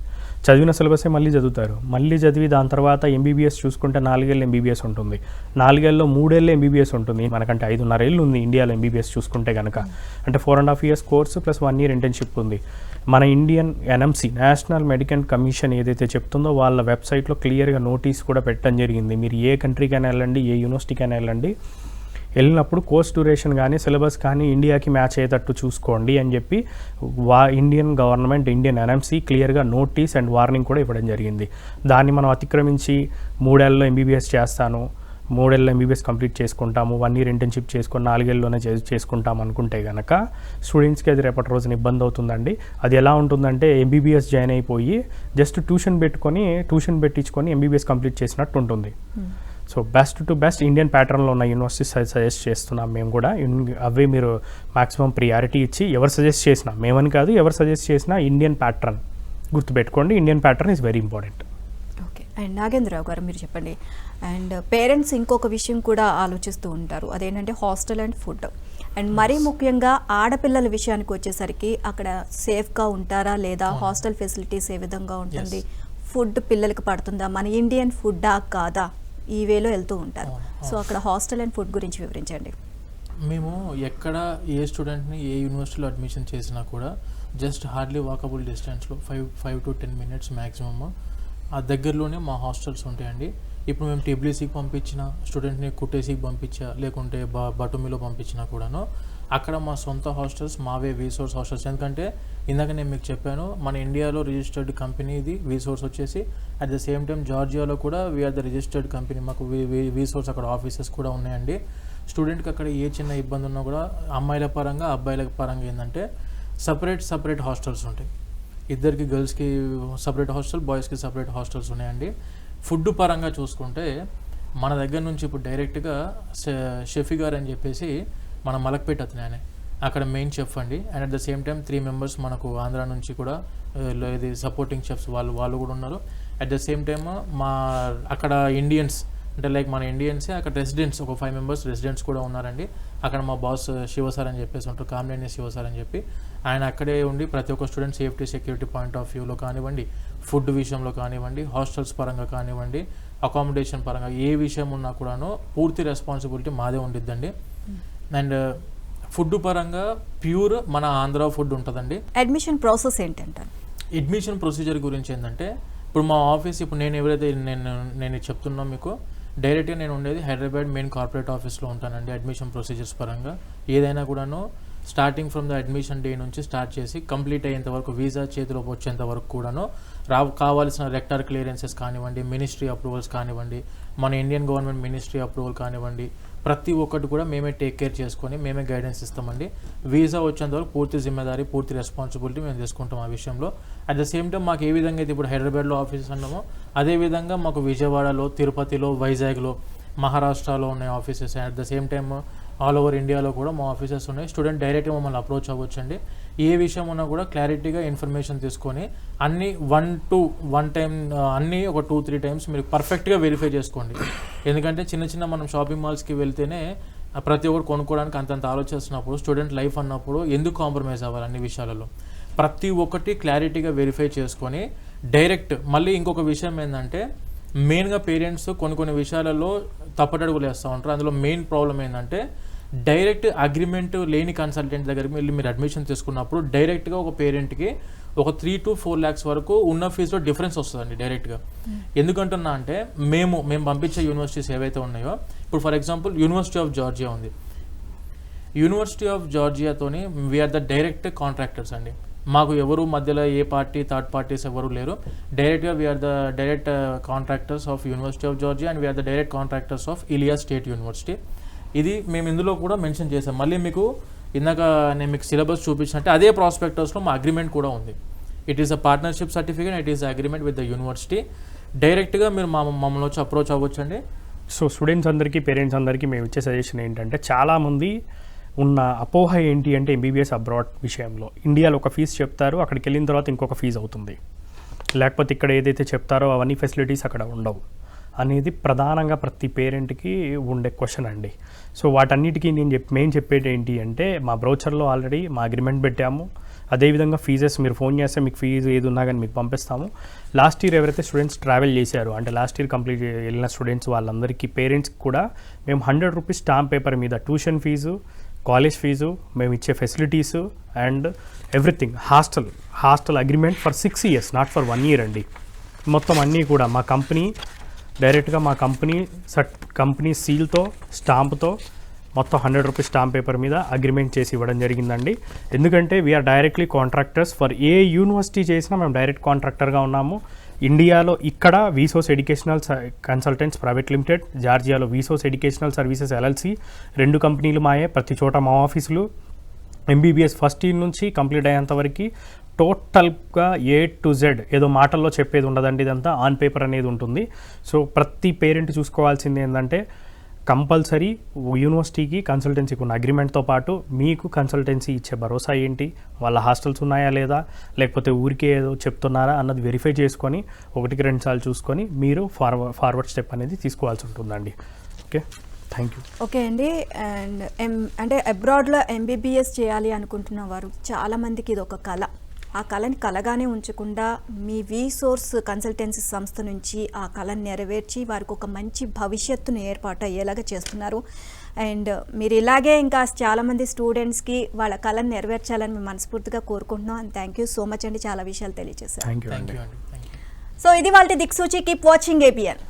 చదివిన సిలబసే మళ్ళీ చదువుతారు. మళ్ళీ చదివి దాని తర్వాత ఎంబీబీఎస్ చూసుకుంటే 4 ఏళ్ళు ఎంబీబీఎస్ ఉంటుంది, 4 ఏళ్ళలో 3 ఏళ్ళు ఎంబీబీఎస్ ఉంటుంది. మనకంటే 5.5 ఏళ్ళు ఉంది ఇండియాలో ఎంబీబీఎస్ చూసుకుంటే కనుక. అంటే 4.5 years course plus 1 year internship ఉంది. మన Indian NMC national medical commission ఏదైతే చెప్తుందో వాళ్ళ వెబ్సైట్లో క్లియర్గా నోటీస్ కూడా పెట్టడం జరిగింది. మీరు ఏ కంట్రీకైనా వెళ్ళండి, ఏ యూనివర్సిటీకైనా వెళ్ళండి, వెళ్ళినప్పుడు కోర్స్ డ్యూరేషన్ కానీ సిలబస్ కానీ ఇండియాకి మ్యాచ్ అయ్యేటట్టు చూసుకోండి అని చెప్పి ఇండియన్ గవర్నమెంట్, ఇండియన్ ఎన్ఎంసీ క్లియర్గా నోటీస్ అండ్ వార్నింగ్ కూడా ఇవ్వడం జరిగింది. దాన్ని మనం అతిక్రమించి 3 ఏళ్ళలో ఎంబీబీఎస్ చేస్తాను, 3 ఏళ్ళలో ఎంబీబీఎస్ కంప్లీట్ చేసుకుంటాము, 1 year ఇంటర్న్షిప్ చేసుకొని 4 ఏళ్ళలోనే చేసుకుంటాం అనుకుంటే కనుక స్టూడెంట్స్కి అది రేపటి రోజున ఇబ్బంది అవుతుందండి. అది ఎలా ఉంటుందంటే ఎంబీబీఎస్ జాయిన్ అయిపోయి జస్ట్ ట్యూషన్ పెట్టించుకొని ఎంబీబీఎస్ కంప్లీట్ చేసినట్టు ఉంటుంది. So best to best Indian ప్యాటర్న్లో ఉన్న యూనివర్సిటీస్ సజెస్ట్ చేస్తున్నాం మేము కూడా. అవే మీరు మ్యాక్సిమం ప్రియారిటీ ఇచ్చి ఎవరు సజెస్ట్ చేసినా, మేమని కాదు ఎవరు సజెస్ట్ చేసినా ఇండియన్ ప్యాటర్న్ గుర్తుపెట్టుకోండి. Indian pattern is very important. Okay. And Nagendra Rao గారు మీరు చెప్పండి. అండ్ పేరెంట్స్ ఇంకొక విషయం కూడా ఆలోచిస్తూ ఉంటారు, అదేంటంటే హాస్టల్ అండ్ ఫుడ్. అండ్ మరీ ముఖ్యంగా ఆడపిల్లల విషయానికి వచ్చేసరికి అక్కడ సేఫ్గా ఉంటారా లేదా, హాస్టల్ ఫెసిలిటీస్ ఏ విధంగా ఉంటుంది, ఫుడ్ పిల్లలకి పడుతుందా, మన ఇండియన్ ఫుడ్డా కాదా, ఈ వేలో వెళ్తూ ఉంటారు. సో అక్కడ హాస్టల్ అండ్ ఫుడ్ గురించి వివరించండి. మేము ఎక్కడ ఏ స్టూడెంట్ని ఏ యూనివర్సిటీలో అడ్మిషన్ చేసినా కూడా జస్ట్ హార్డ్లీ వాకబుల్ డిస్టెన్స్లో 5 to 10 minutes మ్యాక్సిమమ్ ఆ దగ్గరలోనే మా హాస్టల్స్ ఉంటాయండి. ఇప్పుడు మేము టిబ్లిసీకి పంపించిన స్టూడెంట్ని కుట్టేసీకి పంపించా, లేకుంటే బటుమిలో పంపించినా కూడాను అక్కడ మా సొంత హాస్టల్స్, మావే వీసోర్స్ హాస్టల్స్. ఎందుకంటే ఇందాక నేను మీకు చెప్పాను మన ఇండియాలో రిజిస్టర్డ్ కంపెనీ ఇది వీసోర్స్ వచ్చేసి. అట్ ద సేమ్ టైం జార్జియాలో కూడా వీఆర్ ద రిజిస్టర్డ్ కంపెనీ, మాకు వీసోర్స్ అక్కడ ఆఫీసెస్ కూడా ఉన్నాయండి. స్టూడెంట్కి అక్కడ ఏ చిన్న ఇబ్బంది ఉన్నా కూడా అమ్మాయిల పరంగా అబ్బాయిల పరంగా ఏంటంటే సపరేట్ హాస్టల్స్ ఉంటాయి. ఇద్దరికి గర్ల్స్కి సపరేట్ హాస్టల్, బాయ్స్కి సపరేట్ హాస్టల్స్ ఉన్నాయండి. ఫుడ్ పరంగా చూసుకుంటే మన దగ్గర నుంచి ఇప్పుడు డైరెక్ట్గా షెఫీ గారు అని చెప్పేసి మన మలక్పేట అతనే అక్కడ మెయిన్ చెఫ్ అండి. And at the same time 3 members మనకు ఆంధ్ర నుంచి కూడా ఇది సపోర్టింగ్ చెఫ్స్ వాళ్ళు కూడా ఉన్నారు. అట్ ద సేమ్ టైమ్ మా అక్కడ ఇండియన్స్ అంటే లైక్ మన ఇండియన్సే అక్కడ రెసిడెంట్స్ ఒక 5 members రెసిడెంట్స్ కూడా ఉన్నారండి. అక్కడ మా బాస్ శివసార్ అని చెప్పేసి ఉంటారు, కామినేని శివసార్ అని చెప్పి. ఆయన అక్కడే ఉండి ప్రతి ఒక్క student safety security point of వ్యూలో కానివ్వండి, ఫుడ్ విషయంలో కానివ్వండి, హాస్టల్స్ పరంగా కానివ్వండి, అకామిడేషన్ పరంగా ఏ విషయం ఉన్నా కూడాను పూర్తి రెస్పాన్సిబిలిటీ మాదే ఉండిద్దండి. అండ్ ఫుడ్ పరంగా ప్యూర్ మన ఆంధ్ర ఫుడ్ ఉంటుందండి. అడ్మిషన్ ప్రాసెస్ ఏంటంటారు? అడ్మిషన్ ప్రొసీజర్ గురించి ఏంటంటే ఇప్పుడు మా ఆఫీస్ ఇప్పుడు నేను ఎవరైతే నేను చెప్తున్నా మీకు డైరెక్ట్గా నేను ఉండేది హైదరాబాద్ మెయిన్ కార్పొరేట్ ఆఫీస్లో ఉంటానండి. అడ్మిషన్ ప్రొసీజర్స్ పరంగా ఏదైనా కూడాను starting from the admission day నుంచి స్టార్ట్ చేసి కంప్లీట్ అయ్యేంత వరకు వీసా చేతిలోకి వచ్చేంత వరకు కూడాను కావాల్సిన రెక్టార్ క్లియరెన్సెస్ కానివ్వండి, మినిస్ట్రీ అప్రూవల్స్ కానివ్వండి, మన ఇండియన్ గవర్నమెంట్ మినిస్ట్రీ అప్రూవల్ కానివ్వండి, ప్రతి ఒక్కటి కూడా మేమే టేక్ కేర్ చేసుకొని మేమే గైడెన్స్ ఇస్తామండి. వీసా వచ్చేంత వరకు పూర్తి జిమ్మేదారీ, పూర్తి రెస్పాన్సిబిలిటీ మేము తీసుకుంటాం ఆ విషయంలో. అట్ ద సేమ్ టైం మాకు ఏ విధంగా అయితే ఇప్పుడు హైదరాబాద్లో ఆఫీసెస్ అన్నామో అదేవిధంగా మాకు విజయవాడలో, తిరుపతిలో, వైజాగ్లో, మహారాష్ట్రలో ఉన్నాయి offices. At the same time all over ఇండియాలో కూడా మా ఆఫీసెస్ ఉన్నాయి. స్టూడెంట్ డైరెక్ట్గా మమ్మల్ని అప్రోచ్ అవ్వచ్చండి. ఏ విషయం ఉన్నా కూడా క్లారిటీగా ఇన్ఫర్మేషన్ తీసుకొని అన్ని వన్ టైం అన్నీ ఒక 2-3 టైమ్స్ మీరు పర్ఫెక్ట్గా వెరిఫై చేసుకోండి. ఎందుకంటే చిన్న మనం షాపింగ్ మాల్స్కి వెళ్తేనే ప్రతి ఒక్కరు కొనుక్కోవడానికి అంతంత ఆలోచిస్తున్నప్పుడు స్టూడెంట్ లైఫ్ అన్నప్పుడు ఎందుకు కాంప్రమైజ్ అవ్వాలి అన్ని విషయాలలో? ప్రతి ఒక్కటి క్లారిటీగా వెరిఫై చేసుకొని డైరెక్ట్. మళ్ళీ ఇంకొక విషయం ఏంటంటే మెయిన్గా పేరెంట్స్ కొన్ని విషయాలలో తప్పటడుగులు వేస్తూ ఉంటారు. అందులో మెయిన్ ప్రాబ్లం ఏంటంటే డైరెక్ట్ అగ్రిమెంట్ లేని కన్సల్టెంట్ దగ్గరికి వెళ్ళి మీరు అడ్మిషన్ తీసుకున్నప్పుడు డైరెక్ట్గా ఒక పేరెంట్కి ఒక 3 to 4 lakhs వరకు ఉన్న ఫీజులో డిఫరెన్స్ వస్తుందండి డైరెక్ట్గా. ఎందుకంటున్నా అంటే మేము పంపించే యూనివర్సిటీస్ ఏవైతే ఉన్నాయో, ఇప్పుడు for example university of Georgia ఉంది. యూనివర్సిటీ ఆఫ్ జార్జియాతోని వీఆర్ ద డైరెక్ట్ కాంట్రాక్టర్స్ అండి. మాకు ఎవరు మధ్యలో ఏ పార్టీ థర్డ్ పార్టీస్ ఎవరు లేరు. డైరెక్ట్గా we are the direct contractors of university of Georgia and we are the direct contractors of Ilia state university. ఇది మేము ఇందులో కూడా మెన్షన్ చేసాం. మళ్ళీ మీకు ఇందాక నేను మీకు సిలబస్ చూపించినట్టే అదే ప్రాస్పెక్టస్లో మా అగ్రిమెంట్ కూడా ఉంది. It is a partnership certificate, it is agreement with the university. డైరెక్ట్గా మీరు మమ్మల్ని వచ్చి అప్రోచ్ అవ్వచ్చండి. సో స్టూడెంట్స్ అందరికీ, పేరెంట్స్ అందరికీ మేము ఇచ్చే సజెషన్ ఏంటంటే, చాలామంది ఉన్న అపోహ ఏంటి అంటే ఎంబీబీఎస్ అబ్రాడ్ విషయంలో ఇండియాలో ఒక ఫీజు చెప్తారు, అక్కడికి వెళ్ళిన తర్వాత ఇంకొక ఫీజు అవుతుంది, లేకపోతే ఇక్కడ ఏదైతే చెప్తారో అవన్నీ ఫెసిలిటీస్ అక్కడ ఉండవు అనేది ప్రధానంగా ప్రతి పేరెంట్కి ఉండే క్వశ్చన్ అండి. సో వాటన్నిటికీ మేము చెప్పేది ఏంటి అంటే, మా బ్రౌచర్లో ఆల్రెడీ మా అగ్రిమెంట్ పెట్టాము. అదేవిధంగా ఫీజెస్ మీరు ఫోన్ చేస్తే మీకు ఫీజు ఏది ఉన్నా కానీ మీకు పంపిస్తాము. లాస్ట్ ఇయర్ ఎవరైతే స్టూడెంట్స్ ట్రావెల్ చేశారో అంటే లాస్ట్ ఇయర్ కంప్లీట్ వెళ్ళిన స్టూడెంట్స్ వాళ్ళందరికీ పేరెంట్స్కి కూడా మేము 100 రూపీస్ స్టాంప్ పేపర్ మీద ట్యూషన్ ఫీజు, కాలేజ్ ఫీజు, మేము ఇచ్చే facilities and everything, hostel agreement for 6 years, not for 1 year అండి. మొత్తం అన్నీ కూడా మా కంపెనీ డైరెక్ట్గా మా కంపెనీ సీల్తో, స్టాంప్తో మొత్తం 100 రూపీస్ స్టాంప్ పేపర్ మీద అగ్రిమెంట్ చేసి ఇవ్వడం జరిగిందండి. ఎందుకంటే we are directly contractors for a university చేసినా మేము డైరెక్ట్ కాంట్రాక్టర్గా ఉన్నాము. ఇండియాలో ఇక్కడ Visos educational consultants private limited, జార్జియాలో వీసోస్ ఎడ్యుకేషనల్ సర్వీసెస్ LLC, 2 కంపెనీలు మాయే. ప్రతి చోట మా ఆఫీసులు ఎంబీబీఎస్ ఫస్ట్ ఇయర్ నుంచి కంప్లీట్ అయ్యేంత వరకు టోటల్గా A to Z ఏదో మాటల్లో చెప్పేది ఉండదండి, ఇదంతా ఆన్ పేపర్ అనేది ఉంటుంది. సో ప్రతి పేరెంట్ చూసుకోవాల్సింది ఏంటంటే, కంపల్సరీ యూనివర్సిటీకి కన్సల్టెన్సీకి ఉన్న అగ్రిమెంట్తో పాటు మీకు కన్సల్టెన్సీ ఇచ్చే భరోసా ఏంటి, వాళ్ళ హాస్టల్స్ ఉన్నాయా లేదా, లేకపోతే ఊరికే ఏదో చెప్తున్నారా అన్నది వెరిఫై చేసుకొని 1-2 సార్లు చూసుకొని మీరు ఫార్వర్డ్ స్టెప్ అనేది తీసుకోవాల్సి ఉంటుందండి. Okay, thank you. ఓకే అండి. అండ్ అంటే అబ్రాడ్లో ఎంబీబీఎస్ చేయాలి అనుకుంటున్న వారు చాలామందికి ఇది ఒక కళ. ఆ కళని కలగానే ఉంచకుండా మీ వీసోర్స్ కన్సల్టెన్సీ సంస్థ నుంచి ఆ కళను నెరవేర్చి వారికి ఒక మంచి భవిష్యత్తును ఏర్పాటు అయ్యేలాగా చేస్తున్నారు. అండ్ మీరు ఇలాగే ఇంకా చాలామంది స్టూడెంట్స్కి వాళ్ళ కళను నెరవేర్చాలని మేము మనస్ఫూర్తిగా కోరుకుంటున్నాం. And thank you so much అండి, చాలా విషయాలు తెలియజేశారు. థ్యాంక్ యూ థ్యాంక్ అండి. యూ అండి. సో ఇది వాళ్ళ దిక్సూచి. Keep watching ABN.